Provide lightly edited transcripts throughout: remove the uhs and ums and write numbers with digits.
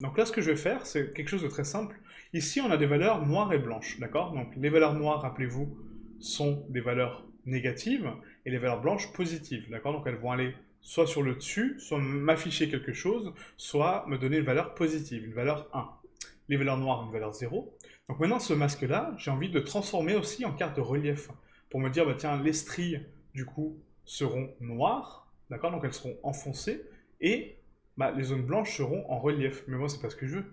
Donc là, ce que je vais faire, c'est quelque chose de très simple. Ici, on a des valeurs noires et blanches, d'accord? Donc les valeurs noires, rappelez-vous, sont des valeurs négatives et les valeurs blanches positives, d'accord? Donc elles vont aller soit sur le dessus, soit m'afficher quelque chose, soit me donner une valeur positive, une valeur 1. Les valeurs noires, une valeur 0. Donc maintenant, ce masque-là, j'ai envie de le transformer aussi en carte de relief pour me dire, bah tiens, les stries, du coup, seront noires, d'accord? Donc elles seront enfoncées et bah, les zones blanches seront en relief. Mais moi, c'est pas ce que je veux.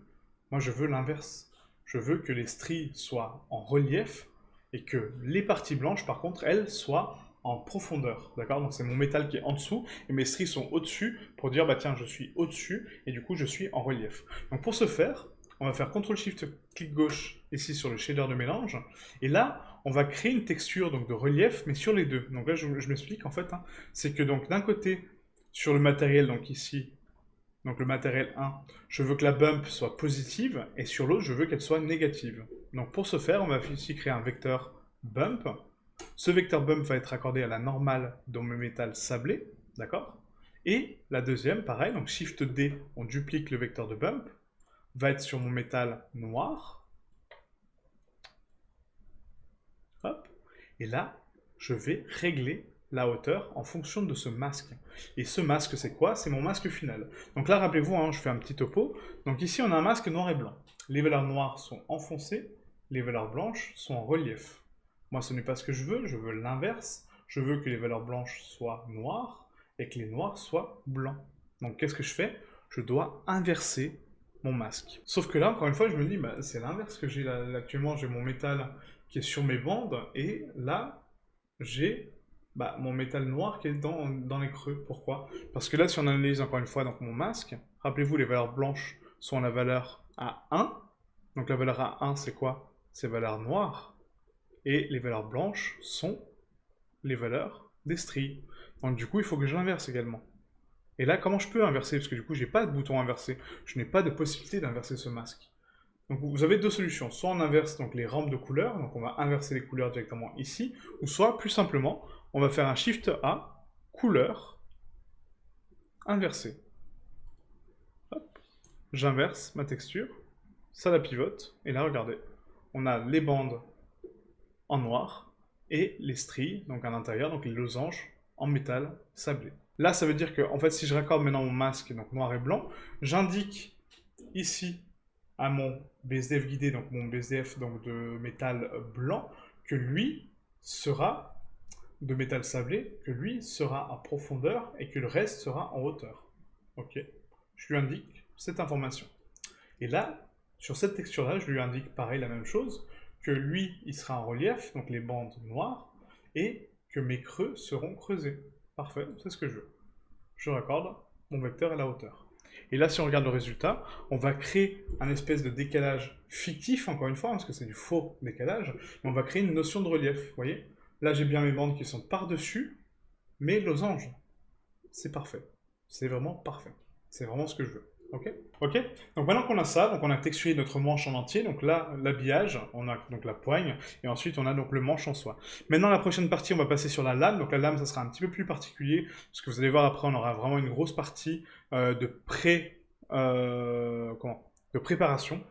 Moi, je veux l'inverse. Je veux que les stries soient en relief et que les parties blanches, par contre, elles soient en profondeur. D'accord? Donc, c'est mon métal qui est en dessous et mes stries sont au-dessus pour dire, bah tiens, je suis au-dessus et du coup, je suis en relief. Donc, pour ce faire, on va faire CTRL-SHIFT-clic gauche ici sur le shader de mélange. Et là, on va créer une texture donc, de relief, mais sur les deux. Donc là, je m'explique en fait. Hein, c'est que donc d'un côté, sur le matériel, donc ici, donc le matériel 1, je veux que la bump soit positive, et sur l'autre, je veux qu'elle soit négative. Donc pour ce faire, on va ici créer un vecteur bump. Ce vecteur bump va être accordé à la normale dans mes métal sablé, d'accord? Et la deuxième, pareil, donc Shift D, on duplique le vecteur de bump, va être sur mon métal noir. Hop. Et là, je vais régler la hauteur en fonction de ce masque. Et ce masque, c'est quoi? C'est mon masque final. Donc là, rappelez-vous, hein, je fais un petit topo. Donc ici, on a un masque noir et blanc. Les valeurs noires sont enfoncées, les valeurs blanches sont en relief. Moi, ce n'est pas ce que je veux l'inverse. Je veux que les valeurs blanches soient noires et que les noirs soient blancs. Donc qu'est-ce que je fais? Je dois inverser mon masque. Sauf que là, encore une fois, je me dis, bah, c'est l'inverse que j'ai là. Actuellement, j'ai mon métal qui est sur mes bandes, et là, j'ai bah, mon métal noir qui est dans les creux. Pourquoi? Parce que là, si on analyse encore une fois donc, mon masque, rappelez-vous, les valeurs blanches sont la valeur à 1. Donc la valeur à 1, c'est quoi? C'est valeur noire. Et les valeurs blanches sont les valeurs des stries. Donc du coup, il faut que je l'inverse également. Et là, comment je peux inverser? Parce que du coup, j'ai pas de bouton inversé. Je n'ai pas de possibilité d'inverser ce masque. Donc vous avez deux solutions. Soit on inverse donc les rampes de couleurs, donc on va inverser les couleurs directement ici, ou soit plus simplement, on va faire un Shift A, couleur, inversé. J'inverse ma texture, ça la pivote, et là regardez, on a les bandes en noir et les stries, donc à l'intérieur, donc les losanges en métal sablé. Là, ça veut dire que, en fait, si je raccorde maintenant mon masque, donc noir et blanc, j'indique ici à mon BSDF guidé, donc mon BSDF donc de métal blanc, que lui sera de métal sablé, que lui sera en profondeur et que le reste sera en hauteur. Ok. Je lui indique cette information. Et là, sur cette texture-là, je lui indique pareil la même chose, que lui, il sera en relief, donc les bandes noires, et que mes creux seront creusés. Parfait, c'est ce que je veux. Je raccorde mon vecteur à la hauteur. Et là, si on regarde le résultat, on va créer un espèce de décalage fictif, encore une fois, parce que c'est du faux décalage, mais on va créer une notion de relief, vous voyez? Là, j'ai bien mes bandes qui sont par-dessus, mais losange, c'est parfait. C'est vraiment parfait. C'est vraiment ce que je veux. Ok? Ok? Donc maintenant qu'on a ça, donc on a texturé notre manche en entier, donc là, l'habillage, on a donc la poigne, et ensuite on a donc le manche en soi. Maintenant, la prochaine partie, on va passer sur la lame, donc la lame, ça sera un petit peu plus particulier, parce que vous allez voir après, on aura vraiment une grosse partie de de préparation.